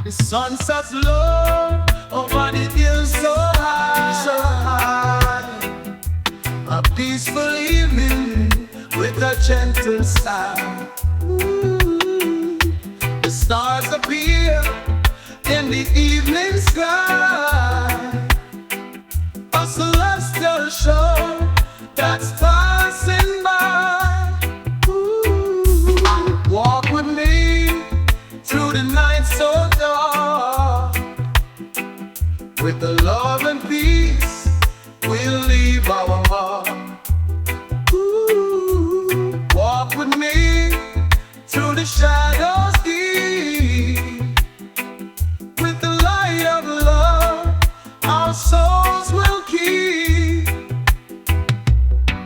The sun sets low over the hills so high, so high. A peaceful evening with a gentle sound. The stars appear in the evening sky, a celestial show that's passing by. Walk with me through the night so dark. With the love and peace, we'll leave our mark. Walk with me through the shadows deep. With the light of love, our souls will keep.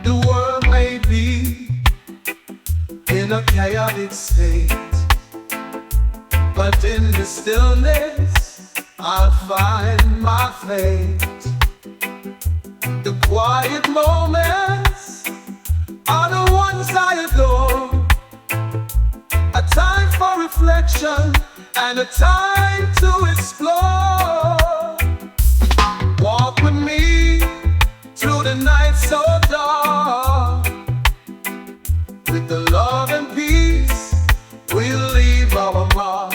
The world may be in a chaotic state, but in the stillness, I'll find my fate. The quiet moments are the ones I adore. A time for reflection and a time to explore. Walk with me through the night so dark. With the love and peace, we'll leave our mark.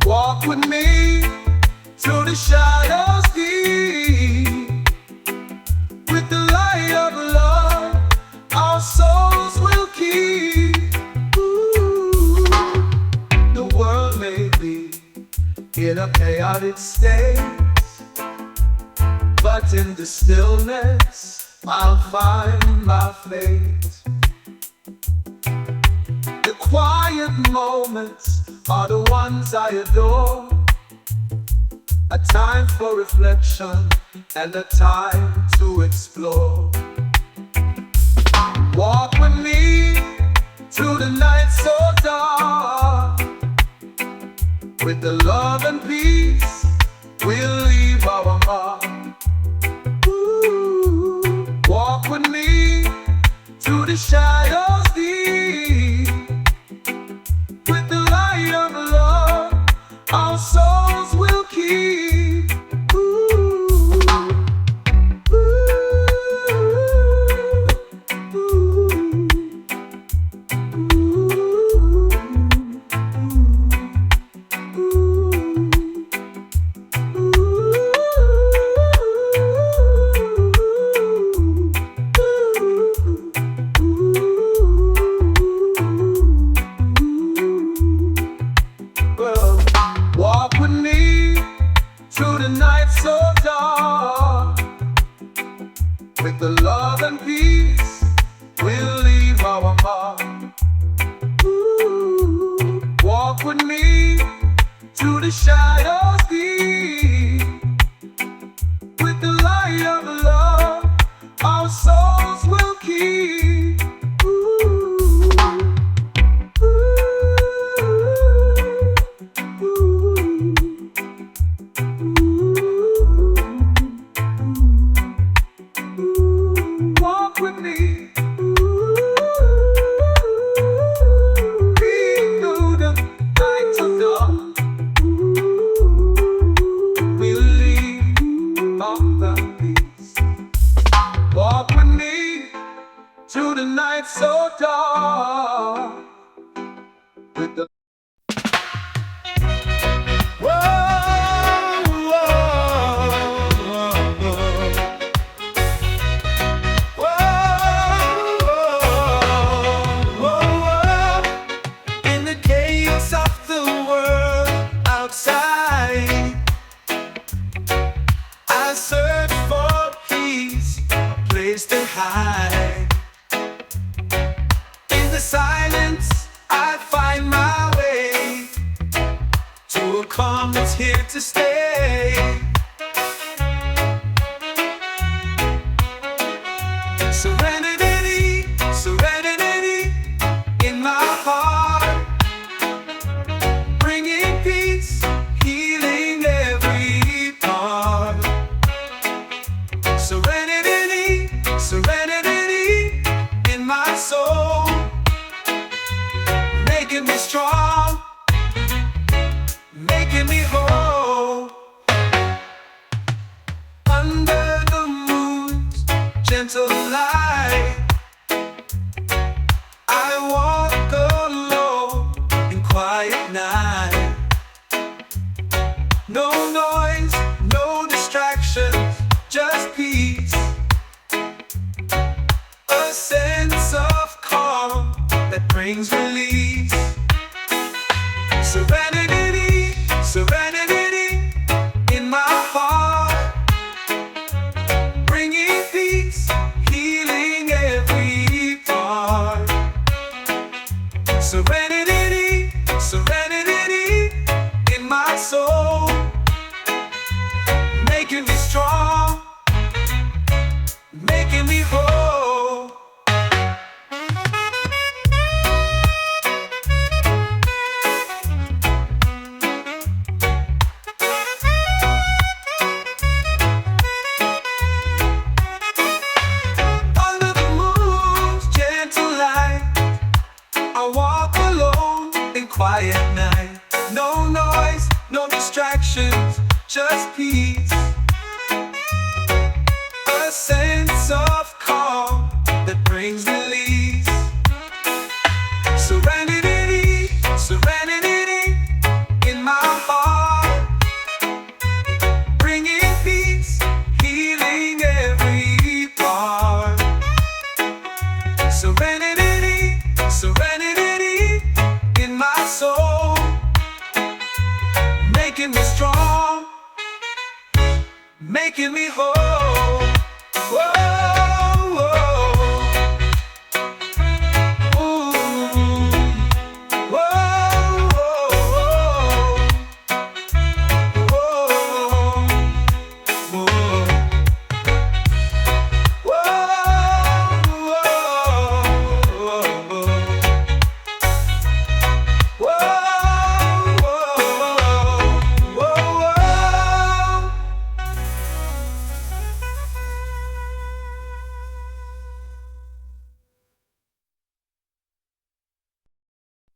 Walk with me through the shadows deep. With the light of love, our souls will keep. The world may be in a chaotic state, but in the stillness, I'll find my fate. The quiet moments are the ones I adore. A time for reflection and a time to explore. Walk with me through the night so dark. With the love and peace, we'll leave our mark. Walk with me through the shadows deep. With the light of love, our souls will keep. Walk with me through the night so dark. With the love and peace, we'll leave our mark. Walk with me through the shadows deep. With the light of love, our souls will keep. Walk with me through the night so dark. We'll leave all the peace. Walk with me through the night so dark. With the hide. In the silence, I find my way to a calm that's here to stay. Serenity, serenity in my heart, bringing peace, healing every part. Serenity, serenity in my soul, making me strong making me whole. Under the moon's gentle light, I walk alone in quiet night. No noise, no distractions, just peace. A sense of calm that brings release. Serenity, serenity in my heart, bringing peace, healing every part. Serenity, serenity in my soul, making me strong, making me whole. Under the moon's gentle light, I walk alone in quiet night. No noise, no distractions, just peace. A sense of calm that brings release. Serenity, serenity in my heart, bringing peace, healing every part. Serenity, serenity in my soul, making me strong, making me whole. Whoa, whoa. Ooh. Whoa, whoa. Whoa. Whoa.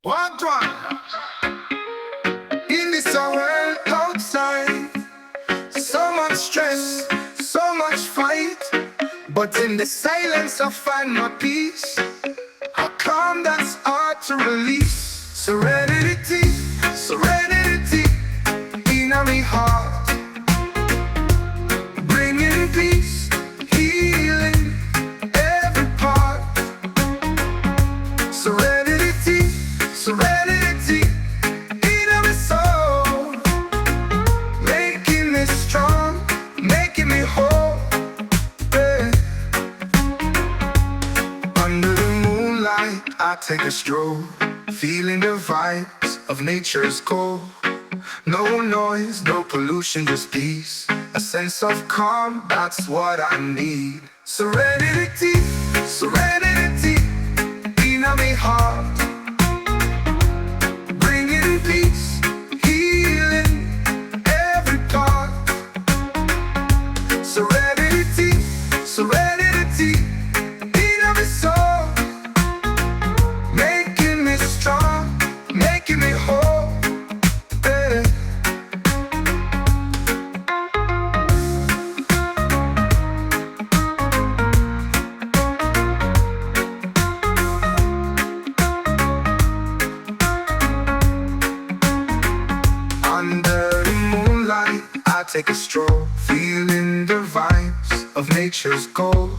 One in this world outside, so much stress, so much fight, but in the silence I find my peace. A calm that's hard to release. Serenity, serenity in my heart, bringing peace, healing every part. Serenity, serenity in my soul, making me strong, making me whole. Yeah. Under the moonlight, I take a stroll, feeling the vibes of nature's core. No noise, no pollution, just peace. A sense of calm, that's what I need. Serenity, serenity in my heart, bringing peace, healing every part. Serenity, serenity in my soul, making me strong, making me whole. Yeah. Under the moonlight, I take a stroll, feeling the vibes of nature's goal.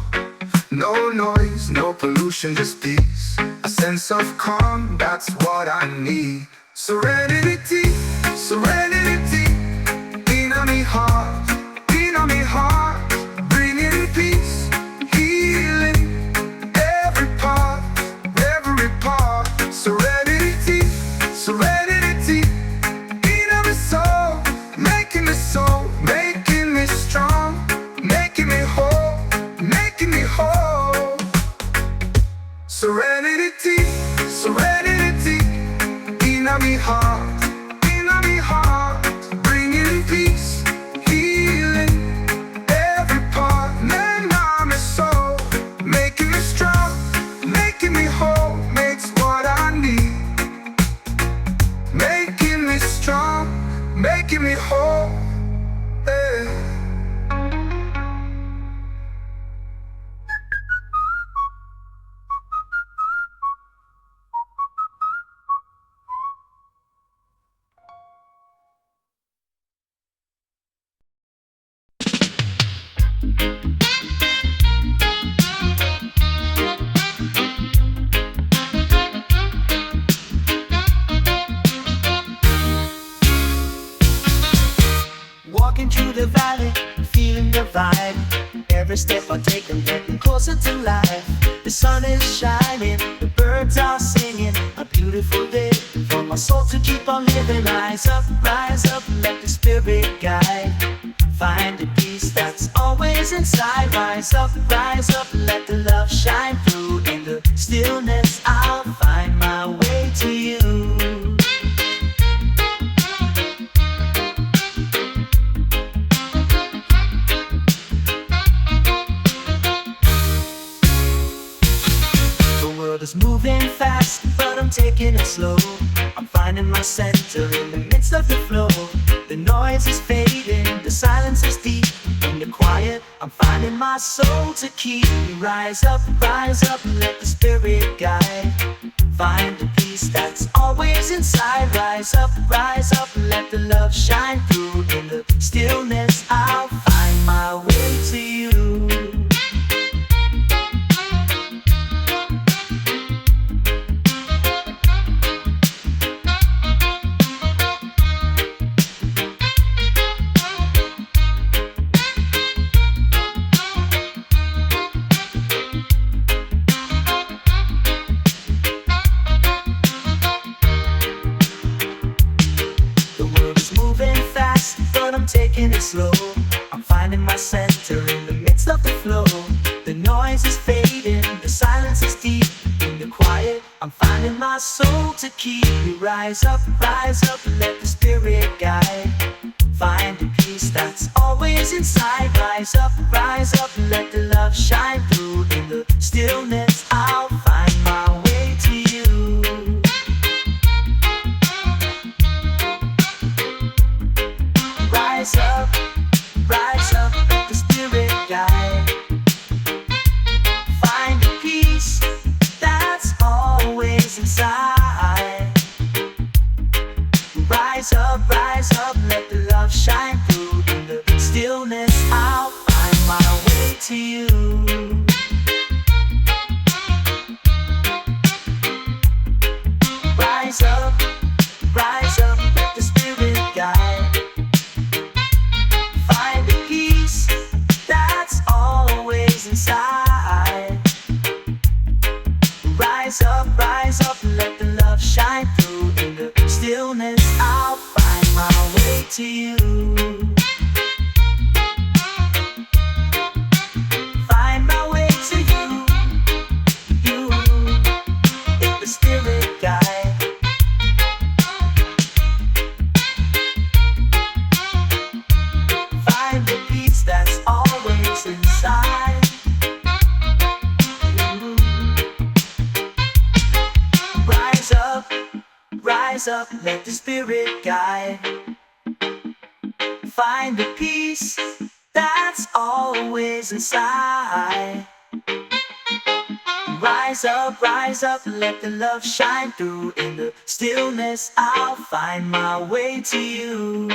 No noise, no pollution, just peace. A sense of calm, that's what I need. Serenity, serenity in my heart, bringing peace, healing every part, every part. Serenity, serenity in my soul, making me strong, making me whole, making me whole. Serenity, serenity in my heart, bringing peace, healing every part. Man, my soul, making me strong, making me whole, makes what I need. Making me strong, making me whole. Hey. Walking through the valley, feeling the vibe. Every step I take, I'm getting closer to life. The sun is shining, the birds are singing. A beautiful day for my soul to keep on living. Rise up, let the spirit guide. Find the peace that's always inside. Rise up, let the love shine through. In the stillness, I'll find my way to you. Is moving fast, but I'm taking it slow. I'm finding my center in the midst of the flow. The noise is fading, the silence is deep. In the quiet, I'm finding my soul to keep me. Rise up, let the spirit guide. Find the peace that's always inside. Rise up, let the love shine through. In the stillness, I'll find my way to you. Taking it slow, I'm finding my center in the midst of the flow. The noise is fading, the silence is deep. In the quiet, I'm finding my soul to keep me. Rise up, let the spirit guide. Find the peace that's always inside. Rise up, let the love shine through. In the stillness, I'll find my way to you. Rise up, let the spirit guide. Find the peace that's always inside. Rise up, let the love shine through. In the stillness, I'll find my way to you. Rise up, let the spirit guide. Inside. Rise up, let the love shine through. In the stillness, I'll find my way to you. Find my way to you, in the spirit guide. Find the peace that's always inside. Rise up, let the spirit guide. Find the peace that's always inside. Rise up, let the love shine through. In the stillness, I'll find my way to you.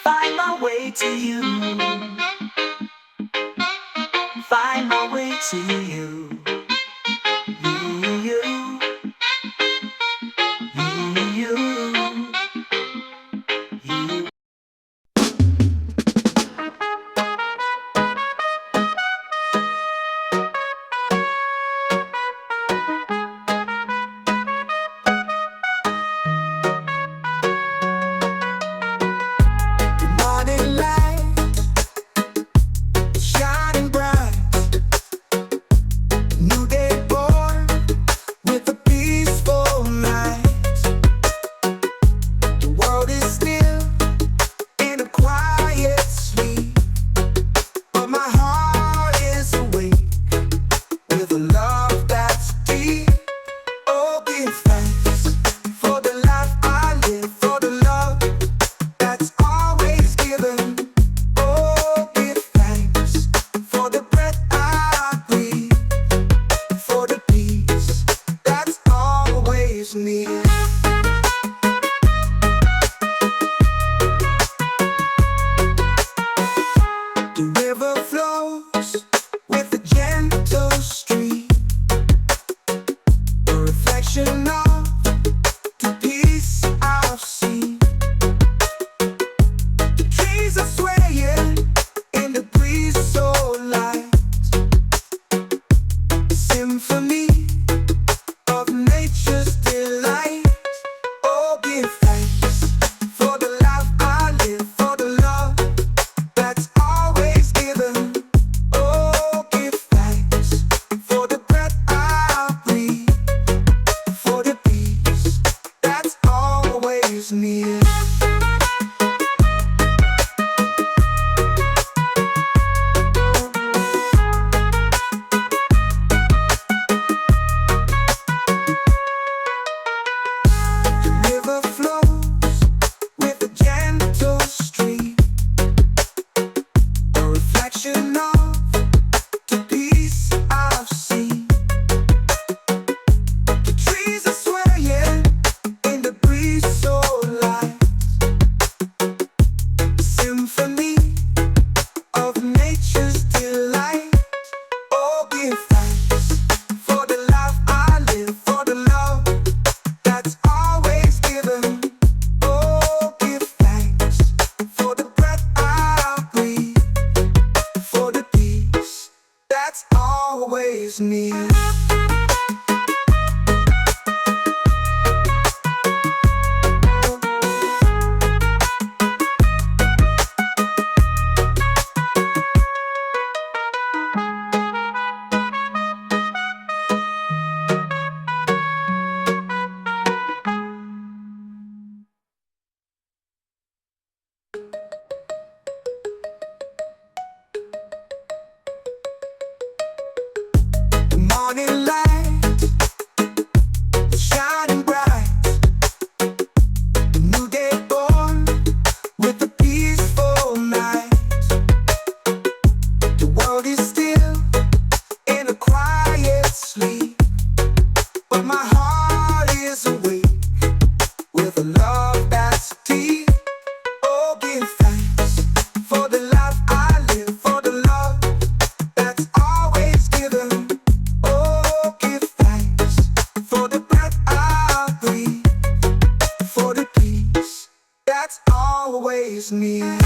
Find my way to you. Find my way to you. with a love that's deep. Oh, give thanks for the life. always near. The river flows with a gentle stream, a reflection of the peace I've seen. The trees are swaying in the breeze so light, a symphony of nature's delight. Oh, give thanks for the life I live, for the love that's always given. Oh, give thanks for the breath I breathe, for the peace that's always near. The river flows with a gentle stream, a reflection of the peace I've seen. The trees are swaying in the breeze so light, a symphony of nature's delight. Oh, give thanks for the life I live, for the love that's always given. Oh, give thanks for the breath I breathe, for the peace that's always near. The morning light is shining bright, a new day born with a peaceful night. The world is still in a quiet sleep, but my heart is awake with a love that's deep. Oh, give thanks for the life I live, for the love that's always given. Oh, give thanks for the breath I breathe, for the peace that's always near.